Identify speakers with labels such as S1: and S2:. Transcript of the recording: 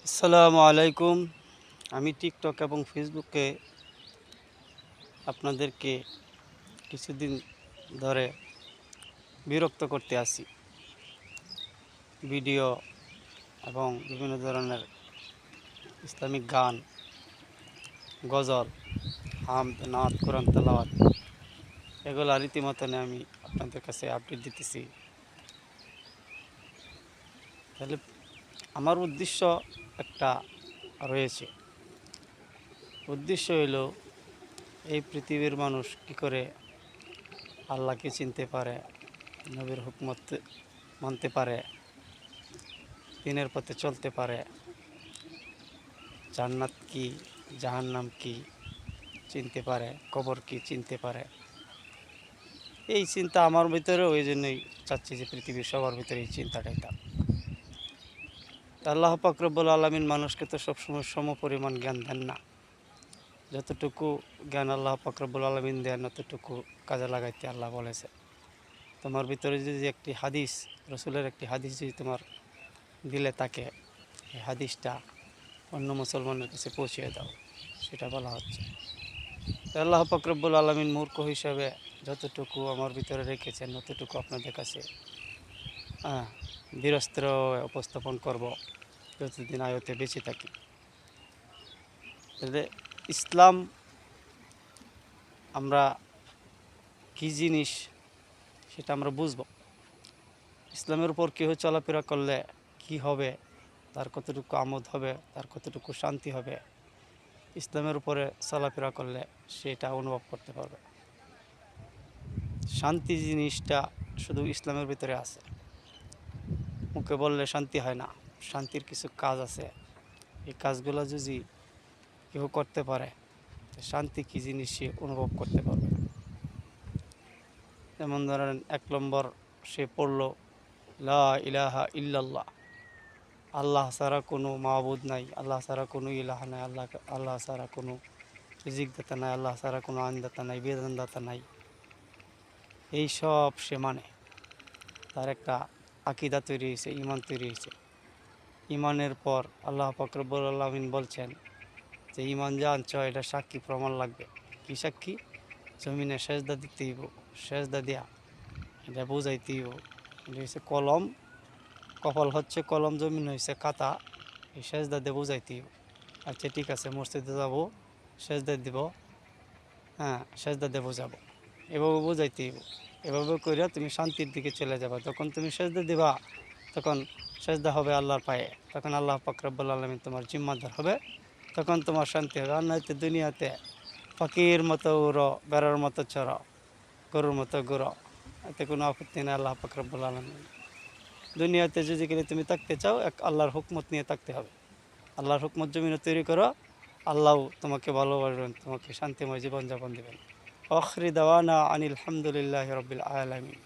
S1: আসসালামু আলাইকুম। আমি টিকটক এবং ফেসবুকে আপনাদেরকে কিছুদিন ধরে বিরক্ত করতে আসি। ভিডিও এবং বিভিন্ন ধরনের ইসলামিক গান, গজল, হামদ, নাত, কোরআন তেলাওয়াত এগুলা রীতিমতন আমি আপনাদের কাছে আপডেট দিতেছি। তাহলে আমার উদ্দেশ্য একটা রয়েছে। উদ্দেশ্য হইল এই পৃথিবীর মানুষ কী করে আল্লাহকে চিনতে পারে, নবীর হুকমত মানতে পারে, দিনের পথে চলতে পারে, জান্নাত কি জাহান্নাম কি চিনতে পারে, কবর কি চিনতে পারে। এই চিন্তা আমার ভিতরেও, এই জন্যই চাচ্ছি যে পৃথিবীর সবার ভিতরে এই চিন্তাটাই থাক। আল্লাহ পাক রব্বুল আলামিন মানুষকে তো সবসময় সম পরিমাণ জ্ঞান দেন না। যতটুকু জ্ঞান আল্লাহ পাক রব্বুল আলামিন দেন ততটুকু কাজে লাগাইতে আল্লাহ বলেছে। তোমার ভিতরে যদি একটি হাদিস, রসুলের একটি হাদিস যদি তোমার দিলে তাকে, এই হাদিসটা অন্য মুসলমানের কাছে পৌঁছিয়ে দাও, সেটা বলা হচ্ছে। আল্লাহ পাক রব্বুল আলামিন মূর্খ হিসাবে যতটুকু আমার ভিতরে রেখেছেন ততটুকু আপনাদের কাছে বীরস্ত্র উপস্থাপন করব যতদিন আয়তে বেঁচে থাকি। ইসলাম আমরা কী জিনিস সেটা আমরা বুঝব। ইসলামের উপর কেউ চলাফেরা করলে কি হবে, তার কতটুকু আমোদ হবে, তার কতটুকু শান্তি হবে, ইসলামের উপরে চলাফেরা করলে সেটা অনুভব করতে পারবে। শান্তি জিনিসটা শুধু ইসলামের ভিতরে আছে। মুখে বললে শান্তি হয় না, শান্তির কিছু কাজ আছে। এই কাজগুলো যদি কেউ করতে পারে, শান্তি কী জিনিস সে অনুভব করতে পারবে। যেমন ধরেন, 1 নম্বর সে পড়ল লা ইলাহা ইল্লাল্লাহ, আল্লাহ ছাড়া কোনো মাবুদ নাই, আল্লাহ ছাড়া কোনো ইলাহ নাই, আল্লাহ ছাড়া কোনো রিজিকদাতা নাই, আল্লাহ ছাড়া কোনো আইনদাতা নাই, বিধানদাতা নাই। এই সব সে মানে, তার একটা আকীদা তৈরি হয়েছে, ঈমান তৈরি হয়েছে। ঈমানের পর আল্লাহ পাক রব্বুল আলামিন বলছেন যে ঈমান যা আনছ এটা সাক্ষী প্রমাণ লাগবে। কি সাক্ষী? জমিনে সেজদা দিতে হইব, সেজদা দেয়া এটা বুঝাইতে হইব। এটা হচ্ছে কলম, কপাল হচ্ছে কলম, জমিন হয়েছে খাতা। এই সেজদা দিয়ে বুঝাইতে হইব। আচ্ছা ঠিক আছে, মসজিদে যাবো, সেজদা দিব, সেজদা দিয়ে বোঝাবো, এভাবে বুঝাইতে হইব। এভাবে করিয়া তুমি শান্তির দিকে চলে যাবা। যখন তুমি সেজদা দিবা তখন সেজদা হবে আল্লাহর পায়ে, তখন আল্লাহ পাক রব্বুল আলামিন তোমার জিম্মাদার হবে, তখন তোমার শান্তি হবে। আর নয়তো দুনিয়াতে পাখির মতো উড়ো, বেড়ার মতো চড়ো, গরুর মতো ঘুরো, এতে কোনো আপত্তি নেই আল্লাহ পাক রব্বুল আলামিন। দুনিয়াতে যদি কিনে তুমি থাকতে চাও, এক আল্লাহর হুকমত নিয়ে থাকতে হবে। আল্লাহর হুকমত জমিনে তৈরি করো, আল্লাহ তোমাকে ভালোবাসবেন, তোমাকে শান্তিময় জীবনযাপন দেবেন। আখিরি দাওয়ানা আনিল হামদুলিল্লাহি রাব্বিল আলামিন।